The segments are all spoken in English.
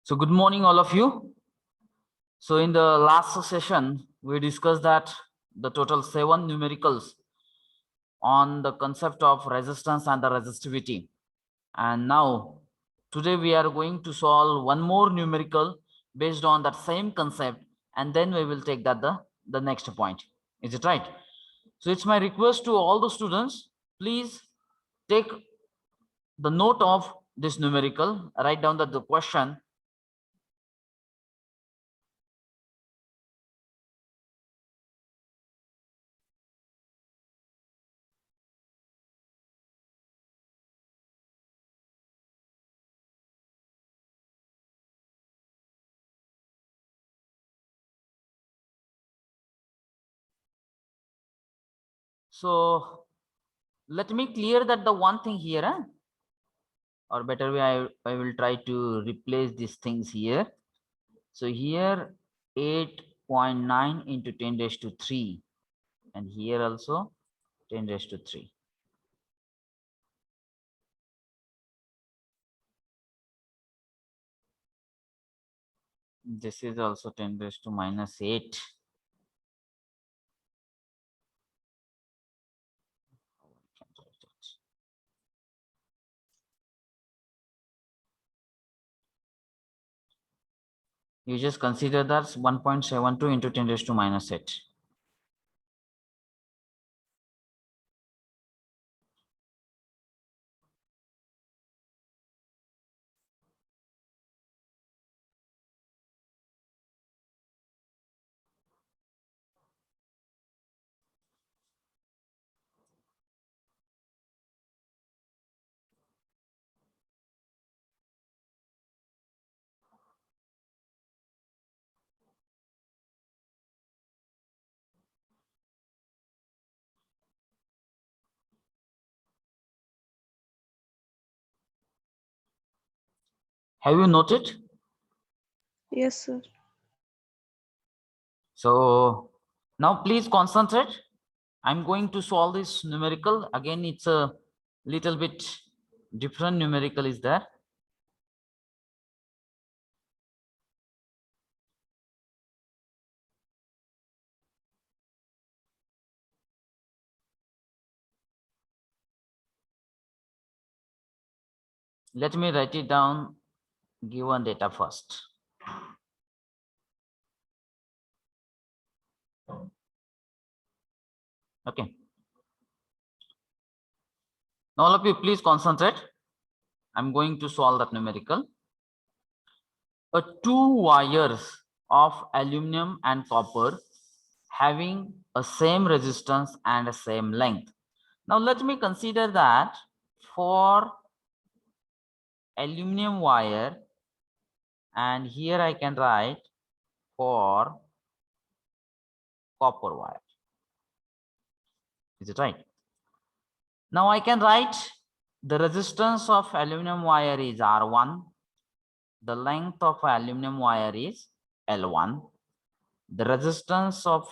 So good morning, all of you. So in the last session, we discussed that the total 7 numericals on the concept of resistance and the resistivity. And now, today we are going to solve one more numerical based on that same concept, and then we will take that the next point. Is it right? So it's my request to all the students, please take the note of this numerical, write down that the question. So let me clear that the one thing here, or better way, I will try to replace these things here. So here 8.9 into 10 raised to 3, and here also 10 raised to 3. This is also 10 raised to minus 8. You just consider that's 1.72 into 10 raised to minus 8. Have you noted? Yes, sir. So now please concentrate. I'm going to solve this numerical. Again, it's a little bit different numerical is there. Let me write it down, given data first. Okay. Now all of you please concentrate. I'm going to solve that numerical. Two wires of aluminum and copper having a same resistance and a same length. Now let me consider that for aluminum wire, and here I can write for copper wire. Is it right? Now I can write the resistance of aluminum wire is R1. The length of aluminum wire is L1. The resistance of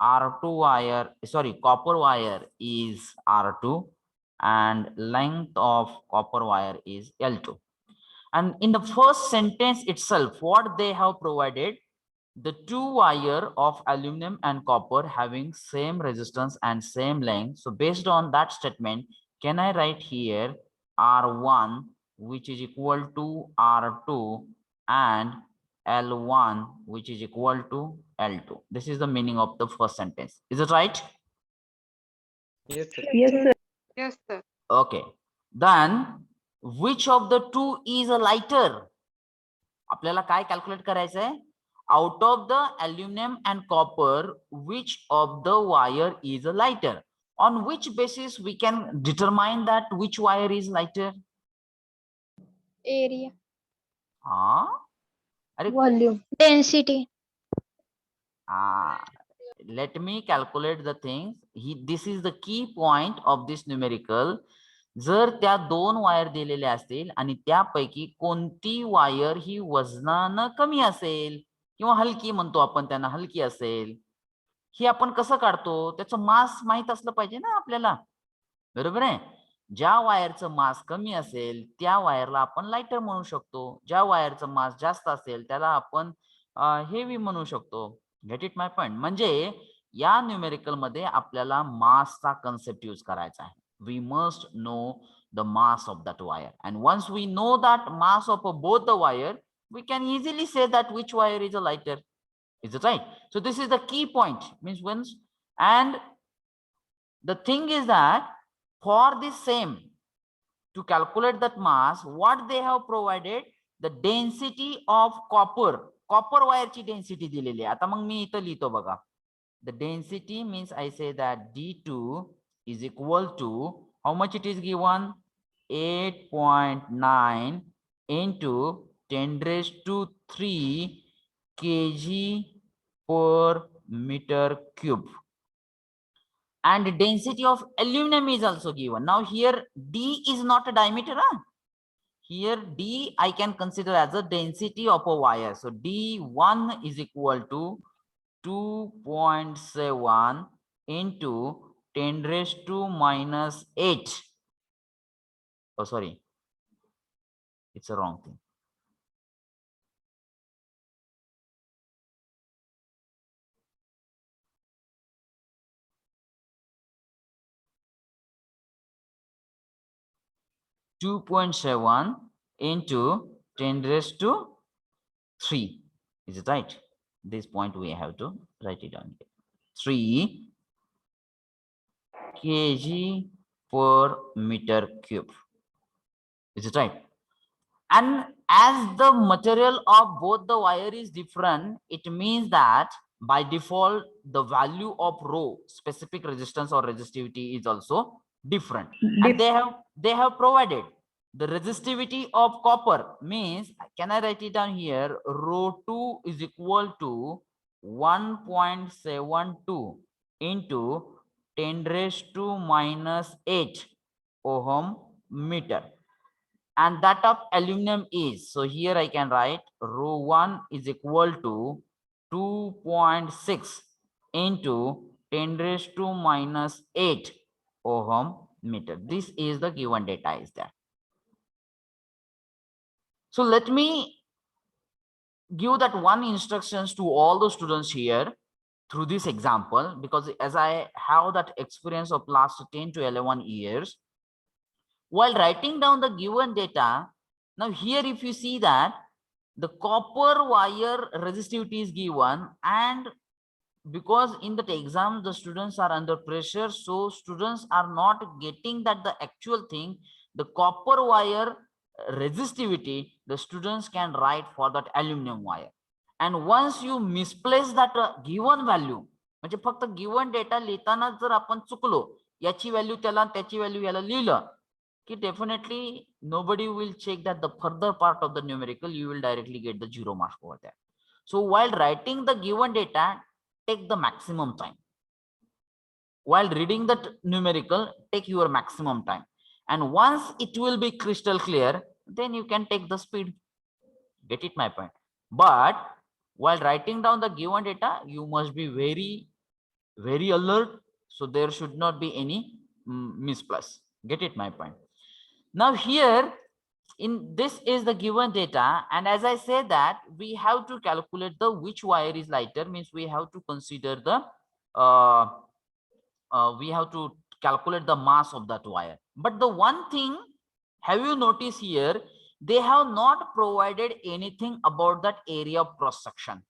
R2 wire, sorry, copper wire is R2, and length of copper wire is L2. And in the first sentence itself, what they have provided, the two wire of aluminum and copper having same resistance and same length. So based on that statement, can I write here R1, which is equal to R2, and L1, which is equal to L2. This is the meaning of the first sentence. Is it right? Yes, sir. Yes, sir. Yes, sir. Okay. Then which of the two is a lighter? आपल्याला काय calculate करायचंय? Out of the aluminum and copper, which of the wire is a lighter? On which basis we can determine that which wire is lighter? Area. Volume. Density. Let me calculate the things. This is the key point of this numerical. जर त्या दोन wire दिलेल्या असतील आणि त्यापैकी कोणती wire ही वजनानं कमी असेल किंवा हलकी म्हणतो आपण त्यांना, हलकी असेल, ही आपण कसं काढतो? त्याचं मास माहित असलं पाहिजे ना आपल्याला, बरोबर आहे? ज्या वायरचं मास कमी असेल त्या वायरला आपण लाइटर म्हणू शकतो, ज्या वायरचं मास जास्त असेल त्याला आपण हेवी म्हणू शकतो. Get it my point. म्हणजे या न्यूमेरिकल मध्ये आपल्याला मासचा कन्सेप्ट यूज करायचा आहे. We must know the mass of that wire, and once we know that mass of both the wire, we can easily say that which wire is a lighter. Is it right? So this is the key point, means once, and the thing is that for this same, to calculate that mass, what they have provided, the density of copper wire ची density दिलेली आहे. आता मग मी इथं लिहितो बघा. The density means I say that D2 is equal to how much it is given, 8.9 into 10 raised to 3 kg per meter cube. And density of aluminum is also given. Now here D is not a diameter. Here D I can consider as a density of a wire. So D1 is equal to 2.7 into 10 raised to minus 8. Oh, sorry. It's a wrong thing. (2.7) into 10 raised to 3. Is it right? This point we have to write it down here. 3 kg per meter cube. Is it right? And as the material of both the wire is different, it means that by default the value of rho, specific resistance or resistivity, is also different. And they have provided the resistivity of copper, means, can I write it down here, rho2 is equal to 1.72 into 10 raised to minus 8 ohm meter. And that of aluminum is, so here I can write rho1 is equal to 2.6 into 10 raised to minus 8 ohm meter. This is the given data is there. So let me give that one instructions to all the students here through this example, because as I have that experience of last 10 to 11 years, while writing down the given data, now here if you see that the copper wire resistivity is given, and because in that exam the students are under pressure, so students are not getting that the actual thing, the copper wire resistivity, the students can write for that aluminum wire. And once you misplace that given value, म्हणजे फक्त given data लिहिताना जर आपण चुकलो, याची value त्याला त्याची value याला लिहिलं की definitely nobody will check that the further part of the numerical, you will directly get the 0 mark over there. So while writing the given data, take the maximum time. While reading the numerical, take your maximum time. And once it will be crystal clear, then you can take the speed. Get it my point? But while writing down the given data, you must be very alert. So there should not be any misplace. Get it my point? Now here, in this is the given data, and as I said that we have to calculate the which wire is lighter, means we have to consider the we have to calculate the mass of that wire. But the one thing, have you noticed here, they have not provided anything about that area of cross section.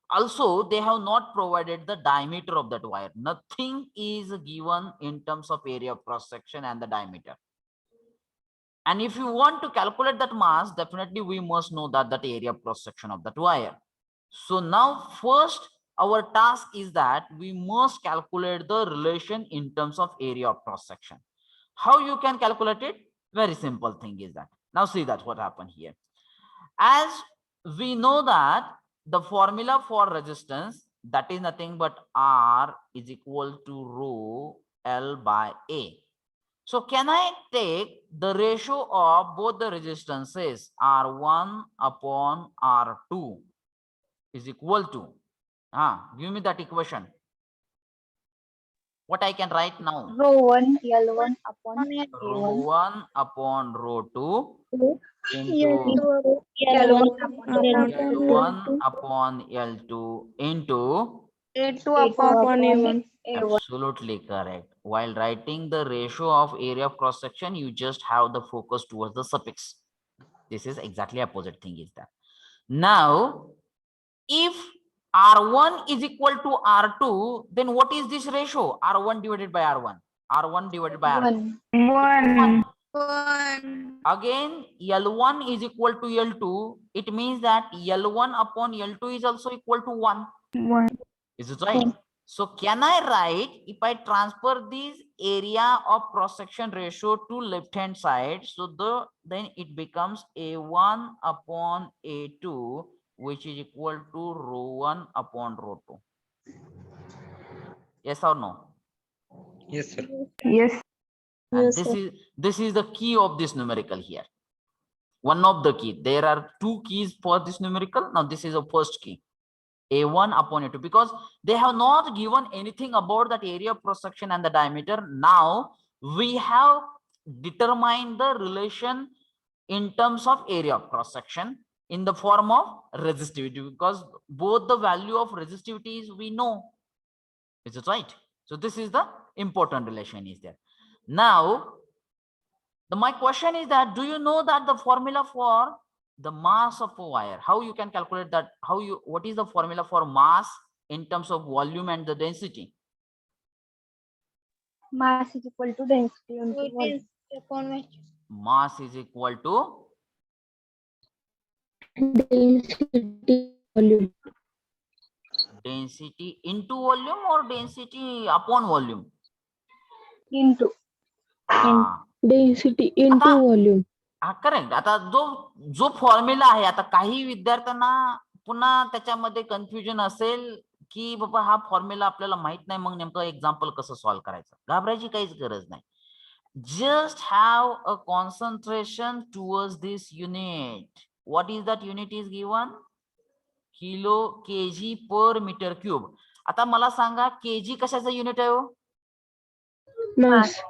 Also, they have not provided the diameter of that wire. Nothing is given in terms of area of cross section and the diameter. And if you want to calculate that mass, definitely we must know that area of cross section of that wire. So now first our task is that we must calculate the relation in terms of area of cross section. How you can calculate it? Very simple thing is that. Now see that what happened here. As we know that the formula for resistance, that is nothing but R is equal to rho L by A. So can I take the ratio of both the resistances, R1 upon R2 is equal to, give me that equation. What I can write now? Rho 1 L1 upon Rho A1 1 upon rho 2 into L1 upon L1 upon L2 into A2 upon A1. absolutely correct. While writing the ratio of area of cross section, you just have the focus towards the suffix. This is exactly opposite thing is that. Now, if R1 is equal to R2, then what is this ratio? R1 divided by R1. R1 divided by R2. 1. Again, L1 is equal to L2. It means that L1 upon L2 is also equal to 1. Is it right? So can I write, if I transfer this area of cross section ratio to left hand side, so then it becomes A1 upon A2, which is equal to rho 1 upon rho 2. Yes or no? Yes, sir. And this is the key of this numerical here. One of the key. There are two keys for this numerical. Now this is the first key. A1 upon A2, because they have not given anything about that area of cross section and the diameter. Now we have determined the relation in terms of area of cross section in the form of resistivity, because both the value of resistivity is we know. Is it right? So this is the important relation is there. Now my question is that, do you know that the formula for the mass of a wire, how you can calculate that? What is the formula for mass in terms of volume and the density? Mass is equal to density into volume. Mass is equal to density into volume or density upon volume? Into. Density into volume. Correct. आता जो formula आहे, आता काही विद्यार्थ्यांना पुन्हा त्याच्यामध्ये confusion असेल की बाबा हा फॉर्म्युला आपल्याला माहित नाही, मग नेमकं एक्झाम्पल कसं सॉल्व्ह करायचं. घाबरायची काहीच गरज नाही. Just have a concentration towards this unit. What is that unit is given? Kilo KG पर मीटर क्यूब. आता मला सांगा, केजी कशाचं युनिट आहे? Mass.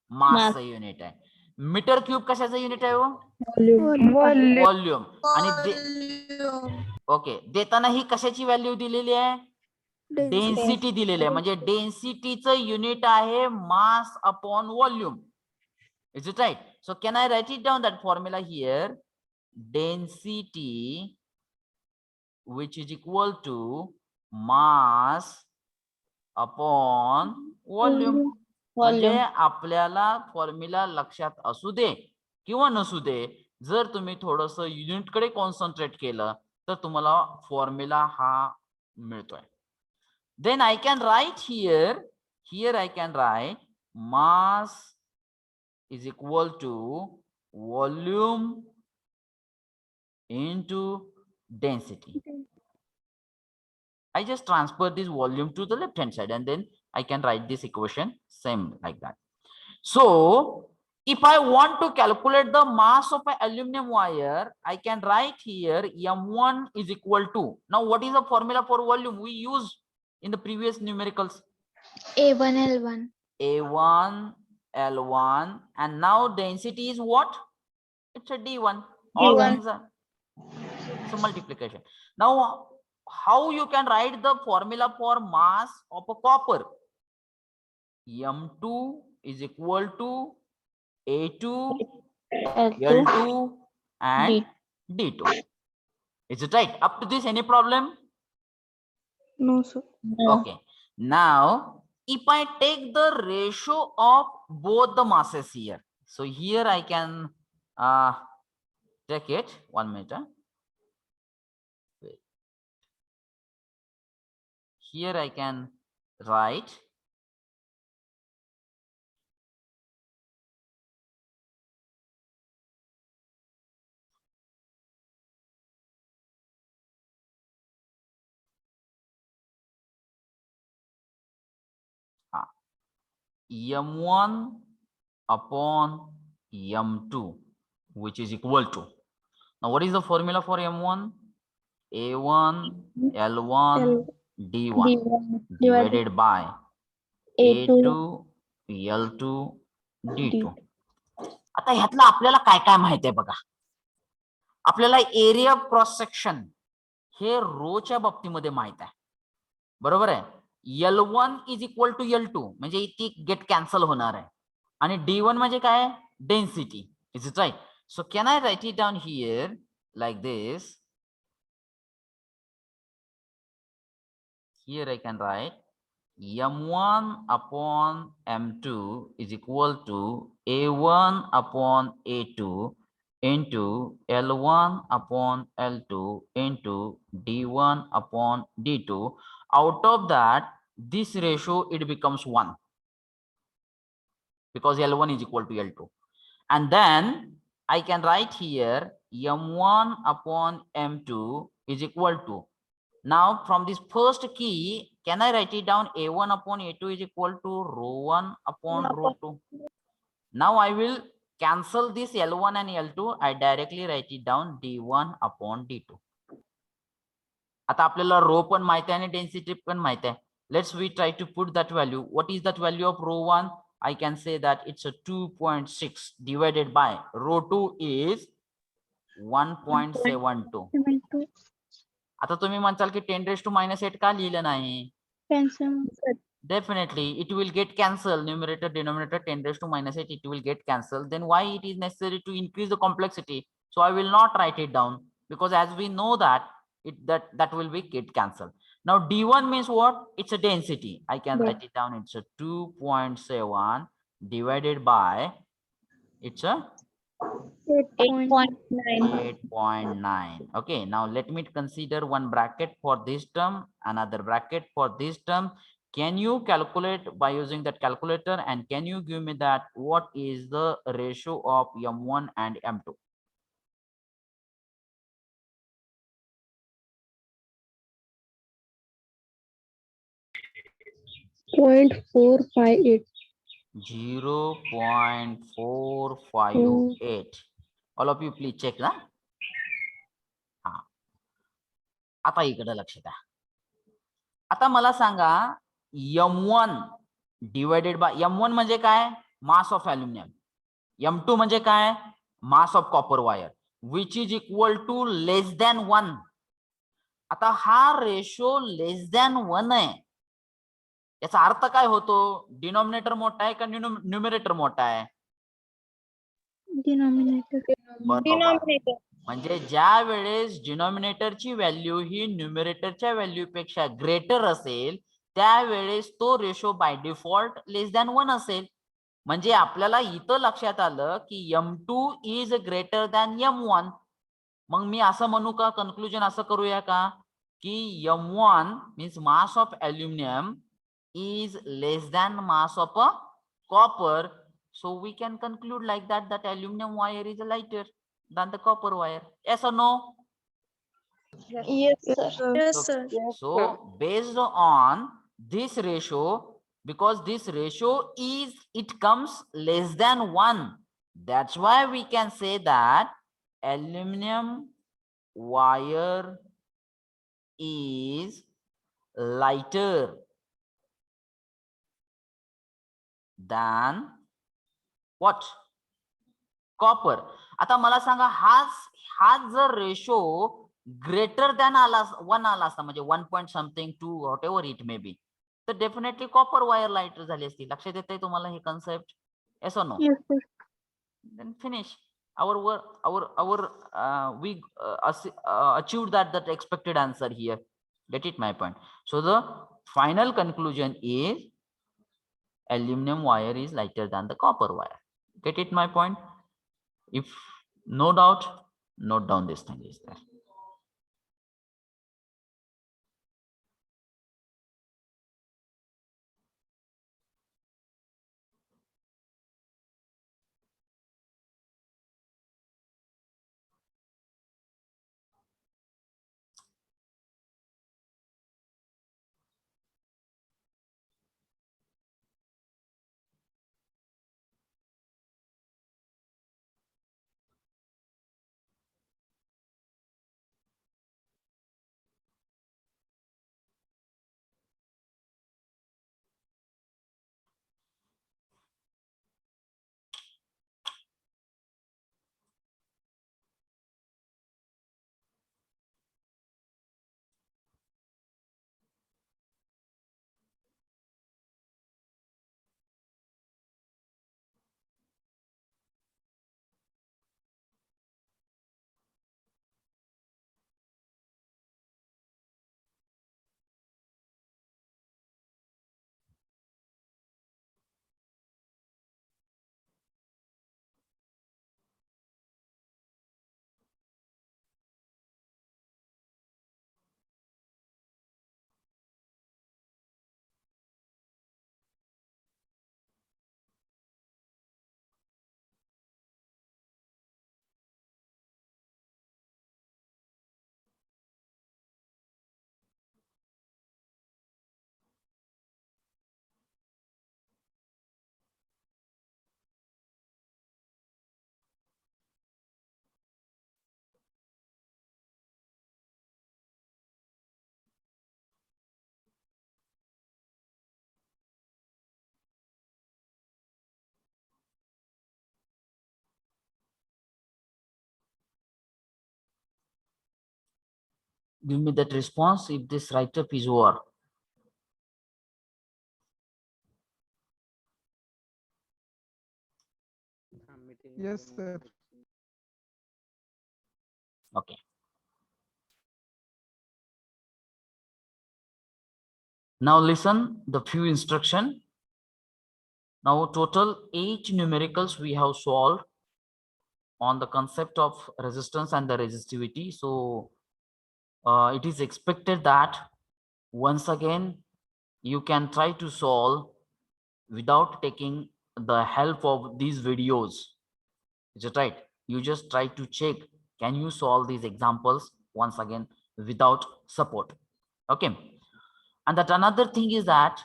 मासचं युनिट आहे. मीटर क्यूब कशाचं युनिट आहे? Volume. व्हॉल्यूम. आणि ओके, देताना ही कशाची व्हॅल्यू दिलेली आहे? डेन्सिटी दिलेली आहे. म्हणजे डेन्सिटीचं युनिट आहे mass upon volume. Is it right? So can I write it down that formula here? Density which is equal to mass upon volume. म्हणजे आपल्याला फॉर्म्युला लक्षात असू दे किंवा नसू दे, जर तुम्ही थोडस युनिट कडे कॉन्सन्ट्रेट केलं तर तुम्हाला फॉर्म्युला हा मिळतोय. Then I can write here I can write mass is equal to volume into density. I just transfer this volume to the left hand side and then I can write this equation same like that. So if I want to calculate the mass of an aluminum wire, I can write here M1 is equal to, now what is the formula for volume we used in the previous numericals? A1L1. A1L1, and now density is what? It's a D1. All things are so multiplication. Now how you can write the formula for mass of a copper? M2 is equal to A2 L2 and D2. Is it right? Up to this any problem? No, sir. Okay. Now if I take the ratio of both the masses here, so here I can take it 1 minute. Here I can write M1 upon M2, which is equal to, now what is the formula for M1? A1 L1 D1 divided by A2, L2, D2. आता ह्यातलं आपल्याला काय काय माहिती आहे बघा. आपल्याला area of cross section हे रोच्या बाबतीमध्ये माहित आहे, बरोबर आहे. L1 is equal to L2 म्हणजे ती गेट कॅन्सल होणार आहे. आणि D1 म्हणजे काय, density. Is it right? So can I write it down here like this. Here I can write M1 upon M2 is equal to A1 upon A2 into L1 upon L2 into D1 upon D2. Out of that, this ratio, it becomes 1 because L1 is equal to L2. And then I can write here M1 upon M2 is equal to, now from this first key, can I write it down? A1 upon A2 is equal to rho1 upon rho2. Now I will cancel this L1 and L2. I directly write it down D1 upon D2. आता आपल्याला रो पण माहिती आहे आणि density पण माहिती आहे. Let's we try to put that value. What is that value of rho1? I can say that it's a 2.6 divided by rho2 is 1.72. आता तुम्ही म्हणताल की 10⁻⁸ का लिहिलं नाही? Definitely it will get cancelled. Numerator denominator 10⁻⁸, it will get cancelled. Then why it is necessary to increase the complexity? So I will not write it down because as we know that that will be get cancelled. Now D1 means what? It's a density. I can write it down. It's a 2.7 divided by, it's a 8.9. Okay, now let me consider one bracket for this term, another bracket for this term. Can you calculate by using that calculator, and can you give me that what is the ratio of M1 and M2? .458. 0.458. All of you please check ना. हा, आता इकडे लक्ष द्या. आता मला सांगा M1 divided by M1 म्हणजे काय, मास ऑफ अल्युमिनियम. M2 म्हणजे काय, mass of copper wire, which is equal to less than 1. आता हा रेशो लेस दॅन 1 आहे. याचा अर्थ काय होतो, डिनॉमिनेटर मोठा आहे का न्यूमरेटर मोठा आहे? Denominator. म्हणजे ज्या वेळेस डिनॉमिनेटरची व्हॅल्यू ही न्यूमरेटरच्या व्हॅल्यू पेक्षा ग्रेटर असेल त्यावेळेस तो ratio by default less than 1 असेल. म्हणजे आपल्याला इथं लक्षात आलं की M2 is greater than M1. मग मी असं म्हणू का, कन्क्लुजन असं करूया का की M1 means mass of aluminium is less than mass of a copper, so we can conclude like that aluminum wire is lighter than the copper wire. Yes or no? Yes, sir. Yes, sir. So based on this ratio, because this ratio is, it comes less than 1, that's why we can say that aluminum wire is lighter than what? Copper. आता मला सांगा हाच जर ratio greater than 1 आला असता, म्हणजे 1 point something 2 whatever it may be, तर definitely copper wire lighter झाली असती. लक्षात येते तुम्हाला हे concept? Yes or no? Then finish our we achieved that expected answer here. Get it my point? So the final conclusion is aluminum wire is lighter than the copper wire. Get it my point? If no doubt, note down this thing is there. Give me that response if this write-up is over. Yes, sir. Okay. Now listen the few instruction. Now total 8 numericals we have solved on the concept of resistance and the resistivity. So it is expected that once again you can try to solve without taking the help of these videos. Is it right? You just try to check, can you solve these examples once again without support? Okay. And that another thing is that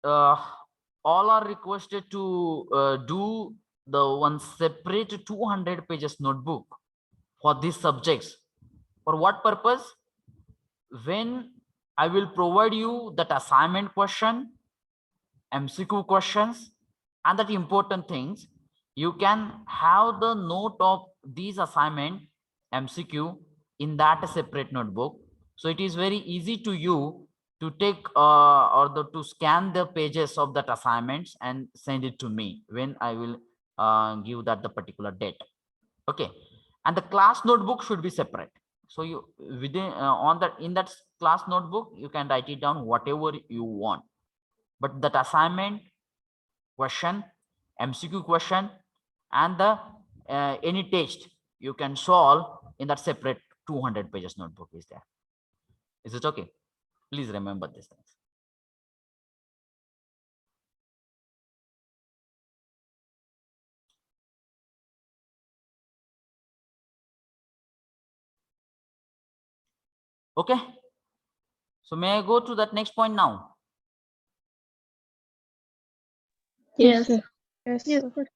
all are requested to do the one separate 200 pages notebook for these subjects. For what purpose? When I will provide you that assignment question, MCQ questions, and that important things, you can have the note of these assignment MCQ in that separate notebook. So it is very easy to you to take to scan the pages of that assignments and send it to me when I will give that the particular date. Okay. And the class notebook should be separate. So you within on that in that class notebook you can write it down whatever you want, but that assignment question, MCQ question, and the any test you can solve in that separate 200 pages notebook is there. Is it okay? Please remember these things. Okay. So may I go to that next point now? Yes, sir. Yes, Yes, sir. sir.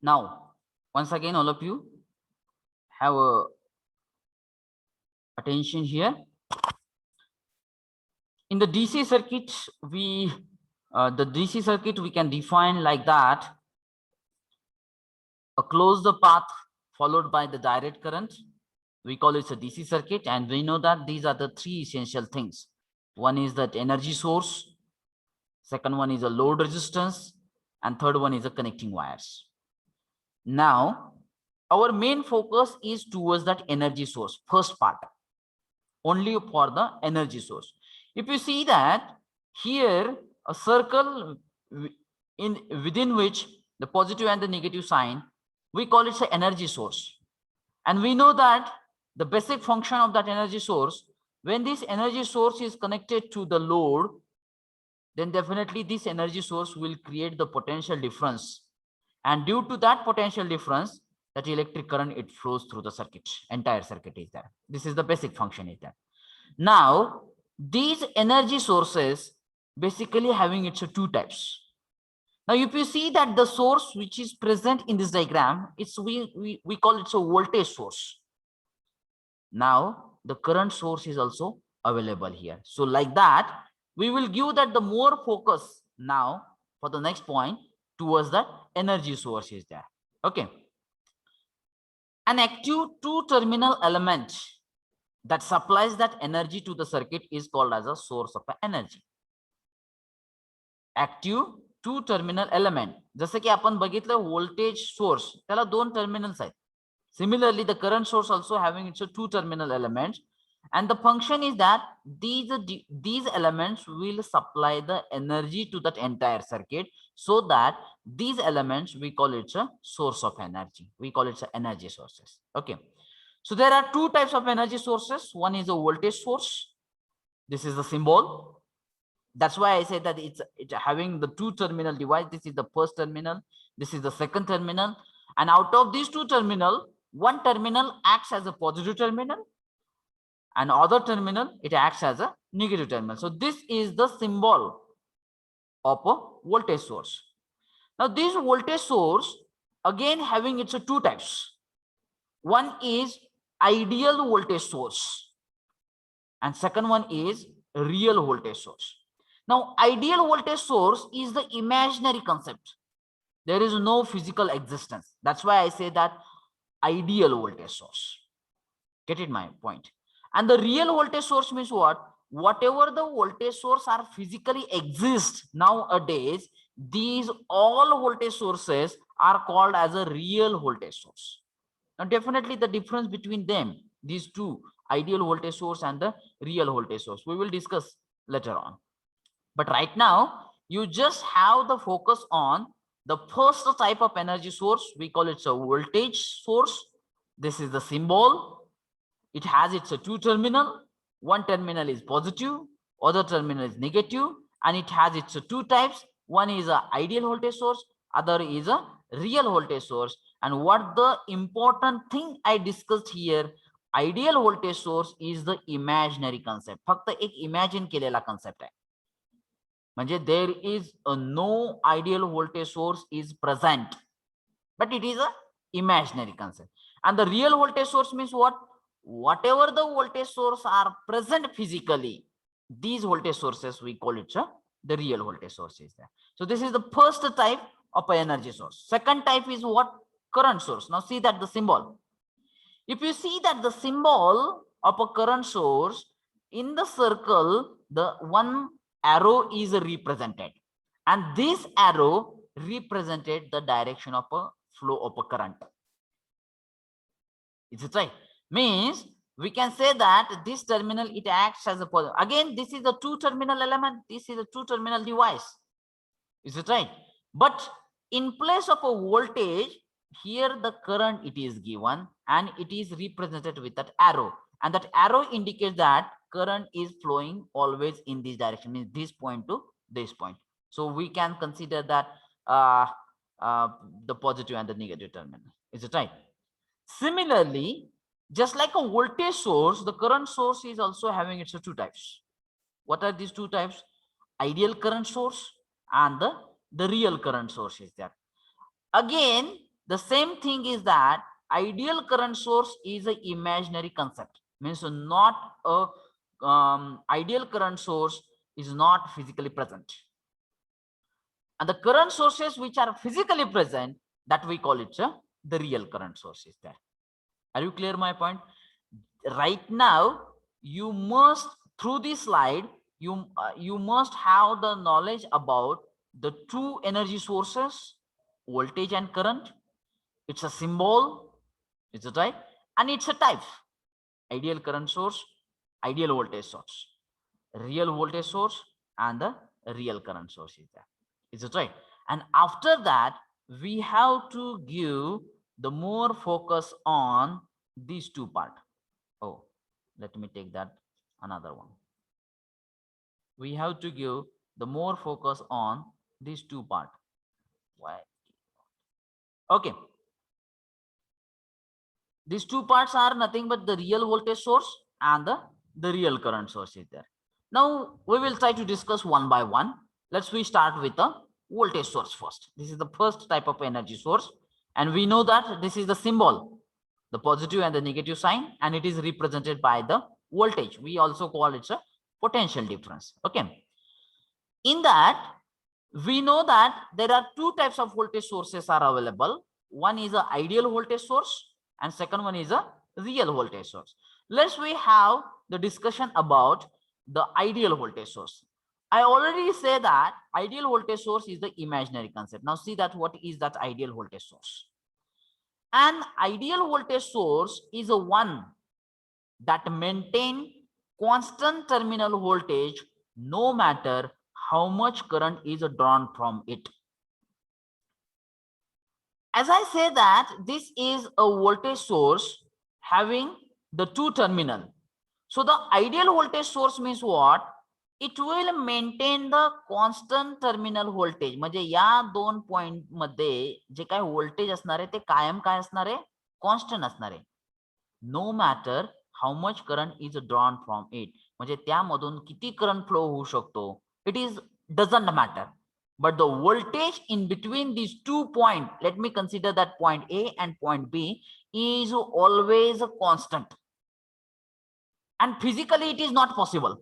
Now, once again, all of you have attention here. In the DC circuit, we can define like that: a closed path followed by the direct current. We call it a DC circuit, and we know that these are the three essential things. One is that energy source, second one is a load resistance, and third one is a connecting wires. Now, our main focus is towards that energy source, first part, only for the energy source. If you see that here, a circle within which the positive and the negative sign, we call it the energy source. And we know that the basic function of that energy source, when this energy source is connected to the load, then definitely this energy source will create the potential difference. And due to that potential difference, that electric current, it flows through the circuit, entire circuit is there. This is the basic function is there. Now, these energy sources basically having its two types. Now, if you see that the source which is present in this diagram, it's we call it a voltage source. Now, the current source is also available here. So like that, we will give that the more focus now for the next point towards that energy source is there. Okay. An active two-terminal element that supplies that energy to the circuit is called as a source of energy. Active two terminal element, जसं की आपण बघितलं voltage source त्याला दोन terminals आहेत. Similarly, the current source also having its two terminal elements, and the function is that these elements will supply the energy to that entire circuit, so that these elements we call it a source of energy. We call it energy sources. Okay, so there are two types of energy sources. One is a voltage source. This is the symbol. That's why I say that it's having the two terminal device. This is the first terminal, this is the second terminal, and out of these two terminal, one terminal acts as a positive terminal and other terminal it acts as a negative terminal. So this is the symbol of a voltage source. Now this voltage source again having its two types. One is ideal voltage source and second one is real voltage source. Now ideal voltage source is the imaginary concept. There is no physical existence. That's why I say that ideal voltage source. Get it my point? And the real voltage source means what? Whatever the voltage source are physically exist nowadays, these all voltage sources are called as a real voltage source. Now definitely the difference between them, these two, ideal voltage source and the real voltage source, we will discuss later on. But right now you just have the focus on the first type of energy source. We call it a voltage source. This is the symbol. It has its two terminal. One terminal is positive, other terminal is negative, and it has its two types. One is a ideal voltage source, other is a real voltage source. And what the important thing I discussed here, ideal voltage source is the imaginary concept. फक्त एक imagine केलेला concept आहे. म्हणजे there is no ideal voltage source is present, but it is a imaginary concept. And the real voltage source means what? Whatever the voltage source are present physically, these voltage sources we call it the real voltage source is there. So this is the first type of energy source. Second type is what? Current source. Now see that the symbol. If you see that the symbol of a current source, in the circle the one arrow is represented, and this arrow represented the direction of a flow of a current. Is it right? Means we can say that this terminal it acts as a positive. Again, this is a two terminal element, this is a two terminal device. Is it right? But in place of a voltage, here the current it is given and it is represented with that arrow, and that arrow indicates that current is flowing always in this direction, means this point to this point. So we can consider that the positive and the negative terminal. Is it right? Similarly, just like a voltage source, the current source is also having its two types. What are these two types? Ideal current source and the real current source is there. Again, the same thing is that ideal current source is an imaginary concept. Means not a ideal current source is not physically present. And the current sources which are physically present, that we call it the real current source is there. Are you clear my point? Right now, you must, through this slide, you must have the knowledge about the two energy sources, voltage and current. It's a symbol, is it right? And it's a type. Ideal current source, ideal voltage source, real voltage source, and the real current source is there. Is it right? And after that, we have to give the more focus on these two parts. Oh, let me take that another one. We have to give the more focus on these two parts. Why? Okay. These two parts are nothing but the real voltage source and the real current source is there. Now we will try to discuss one by one. We start with the voltage source first. This is the first type of energy source, and we know that this is the symbol, the positive and the negative sign, and it is represented by the voltage. We also call it a potential difference. Okay. In that, we know that there are two types of voltage sources are available. One is an ideal voltage source and second one is a real voltage source. We have the discussion about the ideal voltage source. I already say that ideal voltage source is the imaginary concept. Now see that what is that ideal voltage source? An ideal voltage source is a one that maintain constant terminal voltage no matter how much current is drawn from it. As I say that this is a voltage source having the two terminal. So the ideal voltage source means what? it will maintain the constant terminal voltage. म्हणजे या दोन point मध्ये जे काय voltage असणार आहे ते कायम काय असणार आहे, कॉन्स्टंट असणार आहे. No matter how much current is drawn from it. म्हणजे त्यामधून किती करंट फ्लो होऊ शकतो, it is doesn't matter. But the voltage in between these 2 points, let me consider that point A and point B, is always a constant. And physically it is not possible.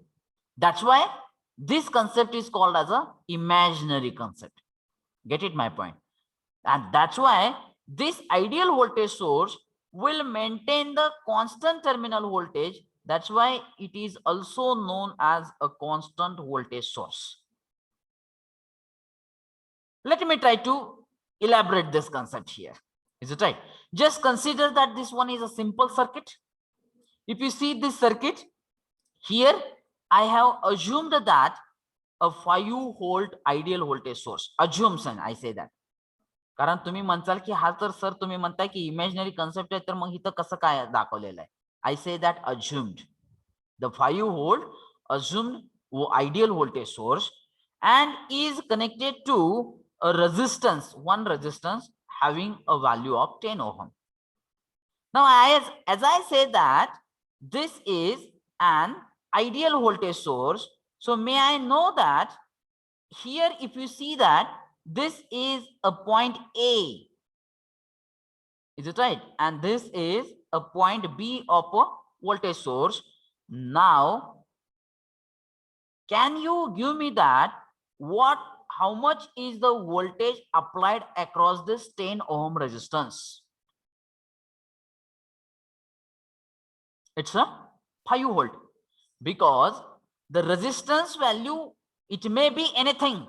That's why this concept is called as a imaginary concept. Get it my point? And that's why this ideal voltage source will maintain the constant terminal voltage. That's why it is also known as a constant voltage source. Let me try to elaborate this concept here. Is it right? Just consider that this one is a simple circuit. If you see this circuit, here I have assumed that a 5-volt ideal voltage source. Assumption, I say that. कारण तुम्ही म्हणताल की हा तर sir तुम्ही म्हणताय की imaginary concept आहे, तर मग इथं कसं काय दाखवलेलं आहे. I say that assumed. The 5-volt assumed ideal voltage source and is connected to a resistance, one resistance having a value of 10 ohm. Now, as I say that this is an ideal voltage source, so may I know that here, if you see that this is a point A, is it right? And this is a point B of a voltage source. Now, can you give me that how much is the voltage applied across this 10 ohm resistance? It's a 5 volt, because the resistance value, it may be anything,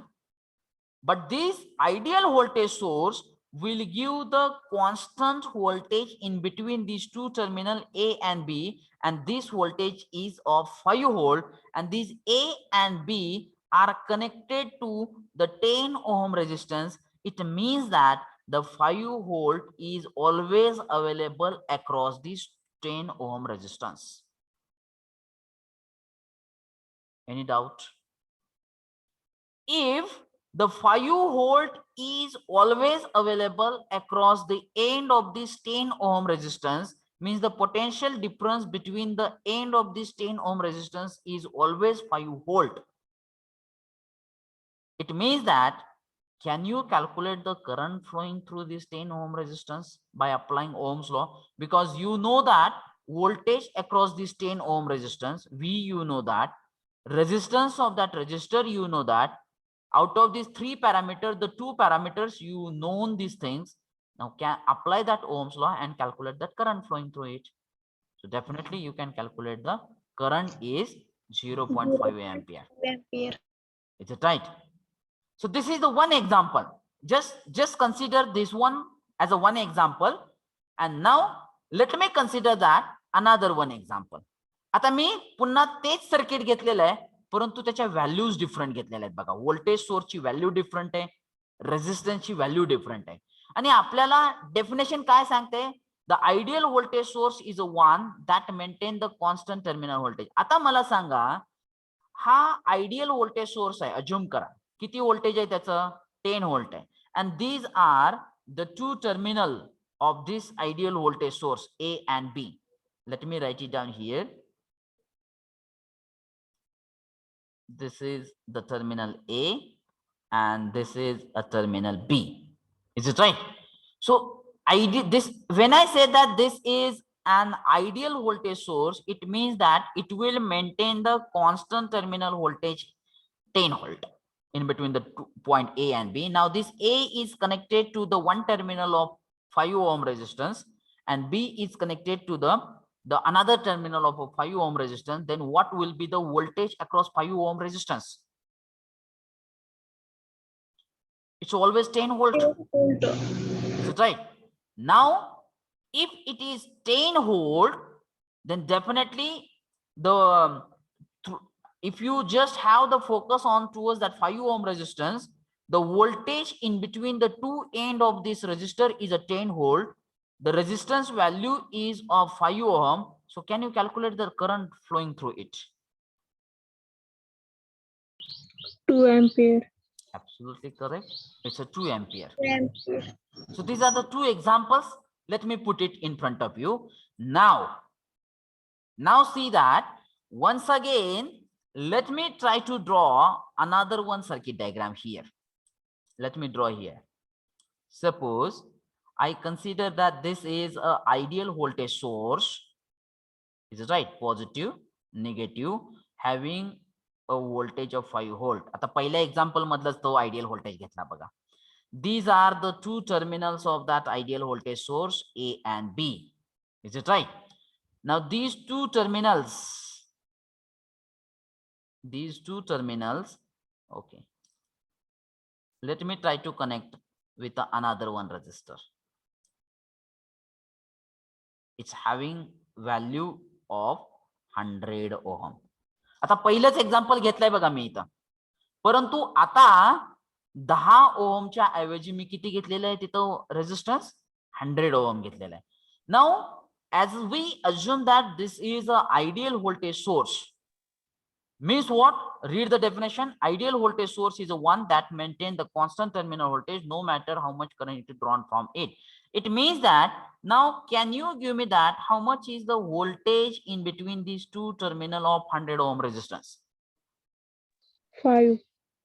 but this ideal voltage source will give the constant voltage in between these two terminal A and B, and this voltage is of 5 volt, and these A and B are connected to the 10 ohm resistance. It means that the 5 volt is always available across this 10 ohm resistance. Any doubt? If the 5 volt is always available across the end of this 10 ohm resistance, means the potential difference between the end of this 10 ohm resistance is always 5 volt. It means that, can you calculate the current flowing through this 10 ohm resistance by applying Ohm's law? Because you know that voltage across this 10 ohm resistance, V, you know that, resistance of that resistor, you know that. Out of these 3 parameters, the 2 parameters, you know these things. Now can apply that Ohm's law and calculate that current flowing through it. So definitely you can calculate the current is 0.5 ampere. Is it right? So this is the one example. Just consider this one as a one example, and now let me consider that another one example. आता मी पुन्हा तेच circuit घेतलेलं आहे, परंतु त्याच्या values different घेतलेल्या आहेत. बघा, व्होल्टेज सोर्सची व्हॅल्यू डिफरंट आहे, रेझिस्टन्सची व्हॅल्यू डिफरंट आहे, आणि आपल्याला डेफिनेशन काय सांगते, the ideal voltage source is a one that maintain the constant terminal voltage. आता मला सांगा, हा आयडियल व्होल्टेज सोर्स आहे, अज्युम करा किती व्होल्टेज आहे त्याचं, 10 व्होल्ट आहे, and these are the 2 terminal of this ideal voltage source A and B. Let me write it down here. This is the terminal A and this is a terminal B. Is it right? So when I say that this is an ideal voltage source, it means that it will maintain the constant terminal voltage 10 volt in between the point A and B. Now this A is connected to the one terminal of 5 ohm resistance, and B is connected to the another terminal of a 5 ohm resistance. Then what will be the voltage across 5 ohm resistance? It's always 10 volt. Is it right? Now if it is 10 volt, then definitely if you just have the focus on towards that 5 ohm resistance, the voltage in between the two end of this resistor is a 10 volt. The resistance value is of 5 ohm. So can you calculate the current flowing through it? 2 ampere. Absolutely correct. It's a 2 ampere. 2 ampere. So these are the two examples. Let me put it in front of you. Now see that once again, let me try to draw another one circuit diagram here. Let me draw here. Suppose I consider that this is an ideal voltage source. Is it right? Positive, negative, having a voltage of 5 volt. आता पहिल्या example मधलाच तो ideal voltage घेतला बघा. These are the two terminals of that ideal voltage source A and B. Is it right? Now these two terminals, okay. Let me try to connect with another one resistor. It's having value of 100 ohm. आता पहिलंच example घेतलंय बघा मी इथं, परंतु आता 10 ओहमच्या ऐवजी मी किती घेतलेलं आहे तिथं रेजिस्टन्स 100 ओहम घेतलेला आहे. Now as we assume that this is a ideal voltage source, means what? Read the definition. Ideal voltage source is a one that maintains the constant terminal voltage no matter how much current is drawn from it. It means that, now can you give me that how much is the voltage in between these two terminal of 100 ohm resistance? 5.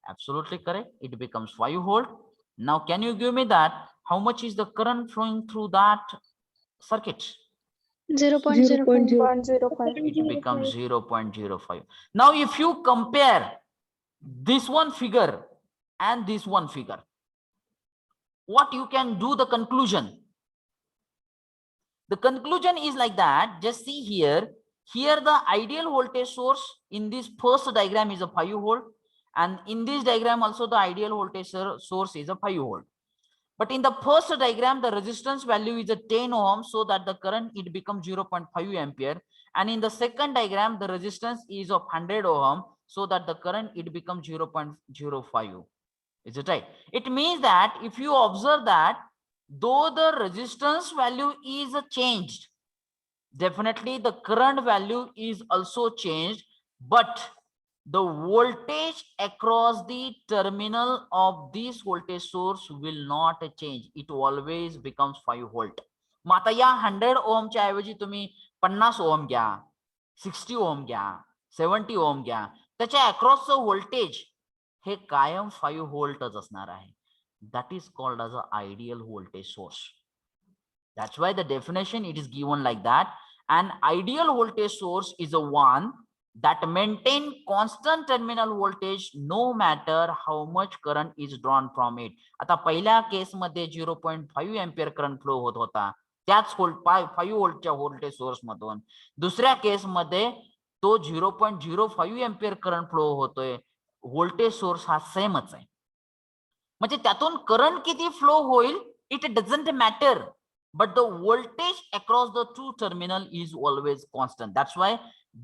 Absolutely correct. It becomes 5 volt. Now can you give me that how much is the current flowing through that circuit? 0.05. 105. It becomes 0.05. Now if you compare this one figure and this one figure, what you can do the conclusion? The conclusion is like that. Just see here. Here the ideal voltage source in this first diagram is a 5 volt, and in this diagram also the ideal voltage source is a 5 volt. But in the first diagram, the resistance value is a 10 ohm, so that the current it becomes 0.5 ampere. And in the second diagram, the resistance is of 100 ohm, so that the current it becomes 0.05. Is it right? It means that if you observe that though the resistance value is changed, definitely the current value is also changed, but the voltage across the terminal of this voltage source will not change. It always becomes 5 volt. मग आता या 100 ओहमच्या ऐवजी तुम्ही 50 ohm घ्या, 60 ohm घ्या, 70 ohm घ्या, त्याच्या अक्रॉसचं voltage हे कायम 5 व्होल्टच असणार आहे. That is called as an ideal voltage source. That's why the definition it is given like that. An ideal voltage source is a one that maintain constant terminal voltage no matter how much current is drawn from it. आता पहिल्या case मध्ये 0.5 ampere current flow होत होता त्याच 5 व्होल्टच्या voltage source मधून. दुसऱ्या case मध्ये तो 0.05 एम्पियर करंट फ्लो होतोय. व्होल्टेज सोर्स हा सेमच आहे. म्हणजे त्यातून करंट किती फ्लो होईल it doesn't matter, but the voltage across the two terminal is always constant. That's why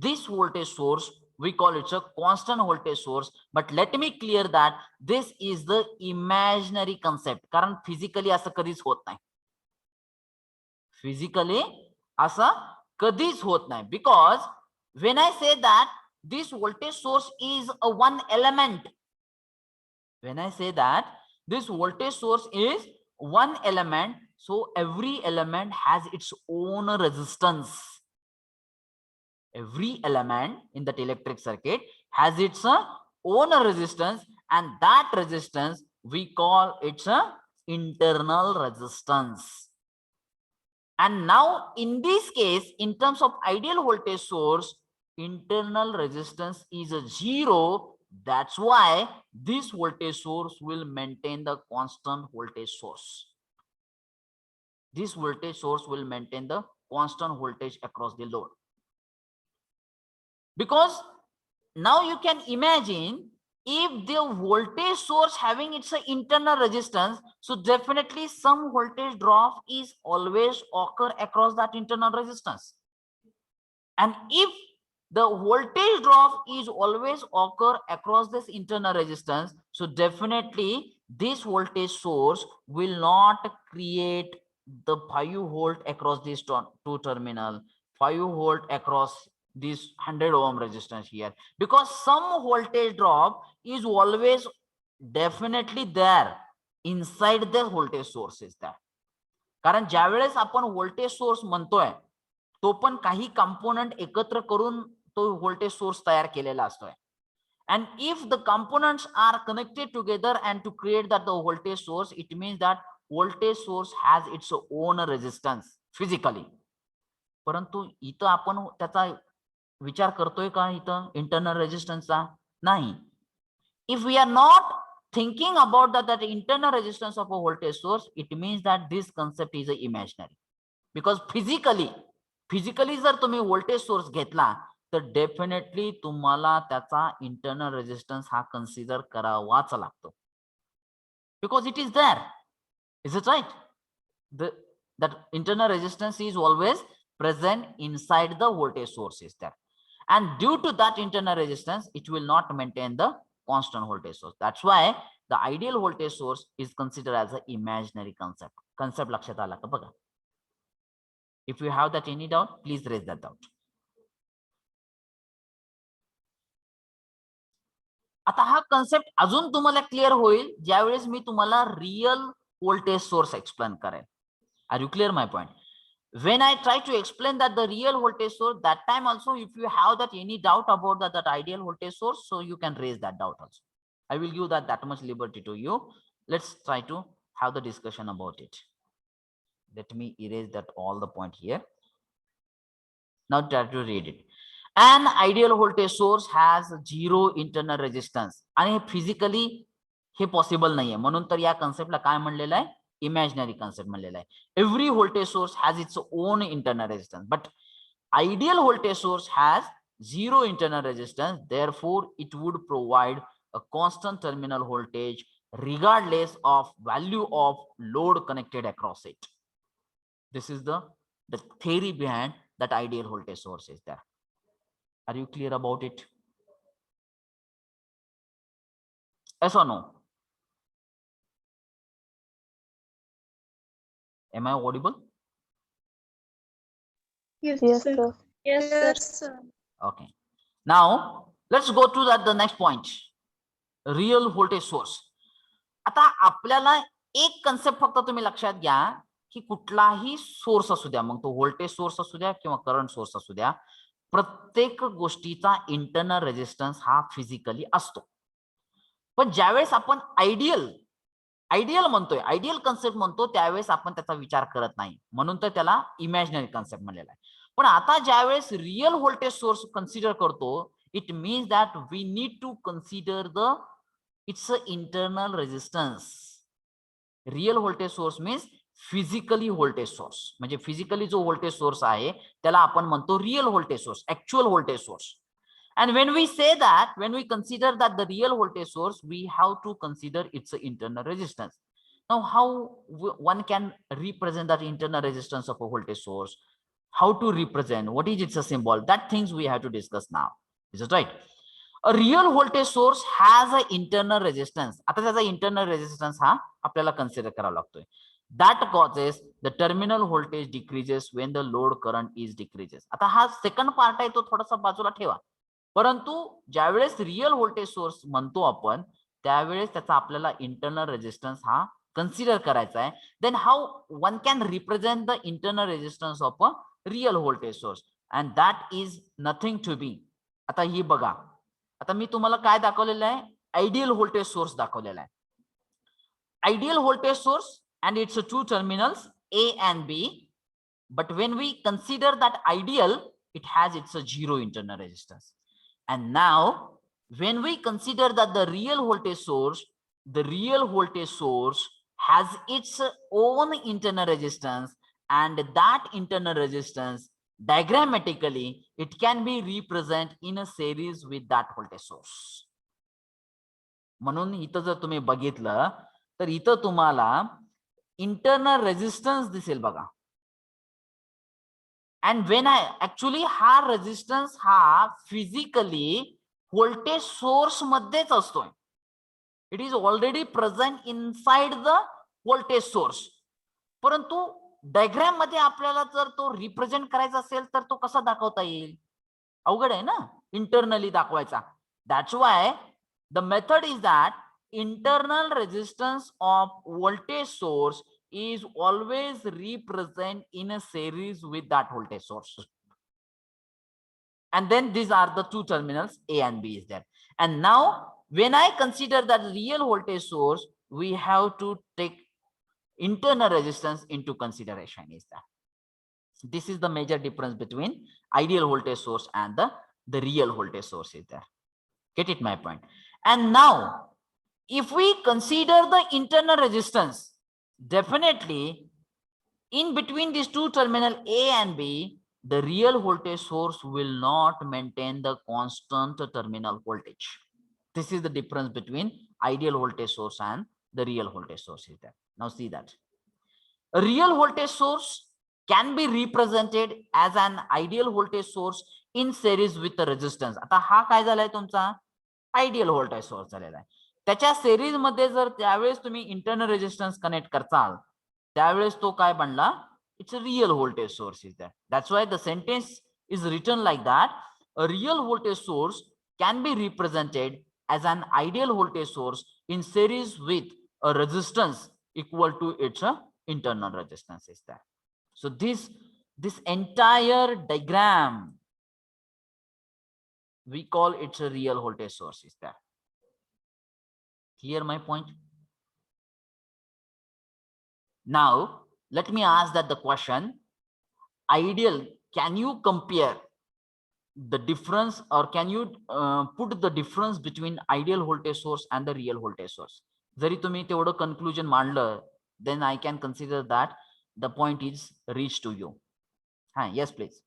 this voltage source we call it a constant voltage source. But let me clear that this is the imaginary concept, कारण physically असं कधीच होत नाही. Physically असं कधीच होत नाही, because when I say that this voltage source is a one element, when I say that this voltage source is one element, so every element has its own resistance. Every element in that electric circuit has its own resistance, and that resistance we call its internal resistance. And now in this case, in terms of ideal voltage source, internal resistance is a 0. That's why this voltage source will maintain the constant voltage source. This voltage source will maintain the constant voltage across the load. Because now you can imagine if the voltage source having its internal resistance, so definitely some voltage drop is always occur across that internal resistance. And if the voltage drop is always occur across this internal resistance, so definitely this voltage source will not create the 5 volt across these two terminal, 5 volt across this 100 ohm resistance here, because some voltage drop is always definitely there inside the voltage source is there. कारण ज्या वेळेस आपण voltage source म्हणतोय तो पण काही component एकत्र करून तो व्होल्टेज सोर्स तयार केलेला असतोय. And if the components are connected together and to create that the voltage source, it means that voltage source has its own resistance physically. परंतु इथं आपण त्याचा विचार करतोय का इथं इंटरनल रेजिस्टन्सचा? नाही. If we are not thinking about that internal resistance of a voltage source, it means that this concept is imaginary. Because physically जर तुम्ही voltage source घेतला तर डेफिनेटली तुम्हाला त्याचा इंटरनल रेजिस्टन्स हा कन्सिडर करावाच लागतो. Because it is there. Is it right? that internal resistance is always present inside the voltage source is there, and due to that internal resistance it will not maintain the constant voltage source. That's why the ideal voltage source is considered as an imaginary concept लक्षात आला का बघा. If you have that any doubt, please raise that doubt. आता हा concept अजून तुम्हाला clear होईल ज्यावेळेस मी तुम्हाला रियल व्होल्टेज सोर्स एक्सप्लेन करेन. Are you clear my point? When I try to explain that the real voltage source, that time also if you have that any doubt about that ideal voltage source, so you can raise that doubt also. I will give that much liberty to you. Let's try to have the discussion about it. Let me erase that all the point here. Now try to read it. An ideal voltage source has zero internal resistance. आणि physically हे possible नाहीये, म्हणून तर या कन्सेप्टला काय म्हणलेलं आहे? Imaginary concept म्हणलेला आहे. Every voltage source has its own internal resistance, but ideal voltage source has zero internal resistance. Therefore, it would provide a constant terminal voltage regardless of value of load connected across it. This is the theory behind that ideal voltage source is there. Are you clear about it? Yes or no? Am I audible? Yes, sir. Yes, sir. Okay. Now let's go to the next point. Real voltage source. आता आपल्याला एक concept फक्त तुम्ही लक्षात घ्या की कुठलाही source असू द्या, मग तो व्होल्टेज सोर्स असू द्या किंवा करंट सोर्स असू द्या, प्रत्येक गोष्टीचा इंटरनल रेजिस्टन्स हा फिजिकली असतो. पण ज्यावेळेस आपण आयडियल म्हणतोय, आयडियल कन्सेप्ट म्हणतो, त्यावेळेस आपण त्याचा विचार करत नाही, म्हणून तर त्याला इमॅजिनरी कन्सेप्ट म्हणलेला आहे. पण आता ज्यावेळेस रियल व्होल्टेज सोर्स कन्सिडर करतो, it means that we need to consider its internal resistance. Real voltage source means physically voltage source, म्हणजे फिजिकली जो व्होल्टेज सोर्स आहे त्याला आपण म्हणतो real voltage source, actual voltage source. And when we say that, when we consider that the real voltage source, we have to consider its internal resistance. Now, how one can represent that internal resistance of a voltage source? How to represent? What is its symbol? That things we have to discuss now. Is it right? A real voltage source has an internal resistance. आता त्याचा internal resistance हा आपल्याला consider करावा लागतोय. That causes the terminal voltage decreases when the load current is decreases. आता हा second part आहे तो थोडासा बाजूला ठेवा. परंतु ज्यावेळेस रियल व्होल्टेज सोर्स म्हणतो आपण त्यावेळेस त्याचा आपल्याला इंटरनल रेजिस्टन्स हा कन्सिडर करायचा आहे. Then how one can represent the internal resistance of a real voltage source, and that is nothing to be. आता ही बघा, आता मी तुम्हाला काय दाखवलेलं आहे? आयडियल व्होल्टेज सोर्स दाखवलेला आहे. Ideal voltage source and it's a two terminals A and B, but when we consider that ideal, it has its a zero internal resistance. And now when we consider that the real voltage source has its own internal resistance, and that internal resistance diagrammatically it can be represented in a series with that voltage source. म्हणून इथं जर तुम्ही बघितलं तर इथं तुम्हाला internal resistance दिसेल बघा. अँड वेन ऍक्च्युअली हा रेजिस्टन्स हा फिजिकली व्होल्टेज सोर्स मध्येच असतोय. It is already present inside the voltage source. परंतु डायग्राम मध्ये आपल्याला जर तो रिप्रेझेंट करायचा असेल तर तो कसा दाखवता येईल? अवघड आहे ना इंटरनली दाखवायचा. That's why the method is that internal resistance of voltage source is always represent in a series with that voltage source. And then these are the two terminals A and B is there. And now when I consider that real voltage source, we have to take internal resistance into consideration is that. This is the major difference between ideal voltage source and the real voltage source is there. Get it my point? And now if we consider the internal resistance, definitely in between these two terminal A and B, the real voltage source will not maintain the constant terminal voltage. This is the difference between ideal voltage source and the real voltage source is there. Now see that. A real voltage source can be represented as an ideal voltage source in series with the resistance. आता हा काय झालाय तुमचा ideal voltage source झालेला आहे. त्याच्या series मध्ये जर त्यावेळेस तुम्ही इंटरनल रेजिस्टन्स कनेक्ट करताल त्यावेळेस तो काय बनला it's a real voltage source is that. That's why the sentence is written like that a real voltage source can be represented as an ideal voltage source in series with a resistance equal to its internal resistance is that. So this entire diagram we call it a real voltage source is that. Clear my point? Now let me ask that the question, ideal, can you compare the difference or can you put the difference between ideal voltage source and the real voltage source? Jari tumhi तेवढं conclusion मांडलं, then I can consider that the point is reached to you. Yes please.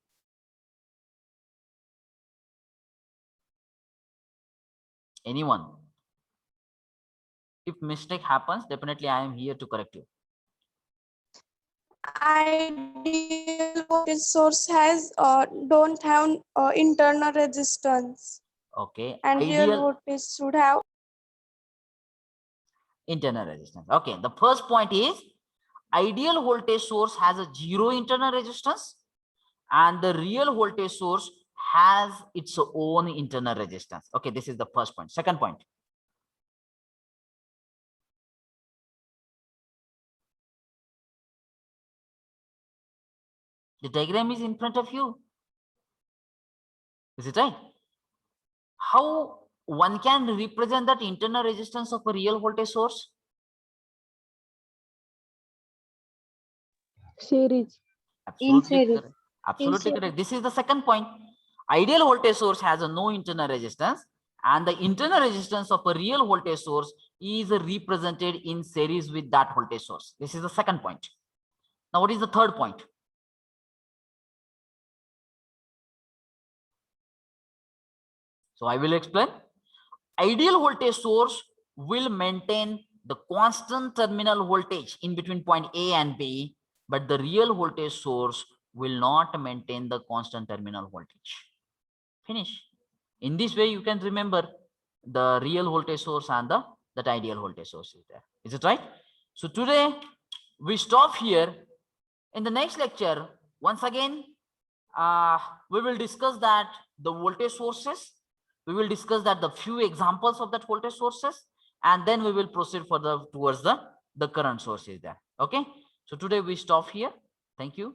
Anyone? If mistake happens, definitely I am here to correct you. Ideal voltage source has don't have internal resistance, Okay. and real voltage should have internal resistance. Okay, the first point is ideal voltage source has a zero internal resistance and the real voltage source has its own internal resistance. Okay, this is the first point. Second point, the diagram is in front of you. Is it right? How one can represent that internal resistance of a real voltage source? Series. Absolutely series. correct. Absolutely correct. This is the second point. Ideal voltage source has a no internal resistance and the internal resistance of a real voltage source is represented in series with that voltage source. This is the second point. Now what is the third point? So I will explain. Ideal voltage source will maintain the constant terminal voltage in between point A and B, but the real voltage source will not maintain the constant terminal voltage. Finish. In this way, you can remember the real voltage source and that ideal voltage source is there. Is it right? So today we stop here. In the next lecture, once again, we will discuss that the voltage sources. We will discuss that the few examples of that voltage sources, and then we will proceed further towards the current sources there. Okay. So today we stop here. Thank you.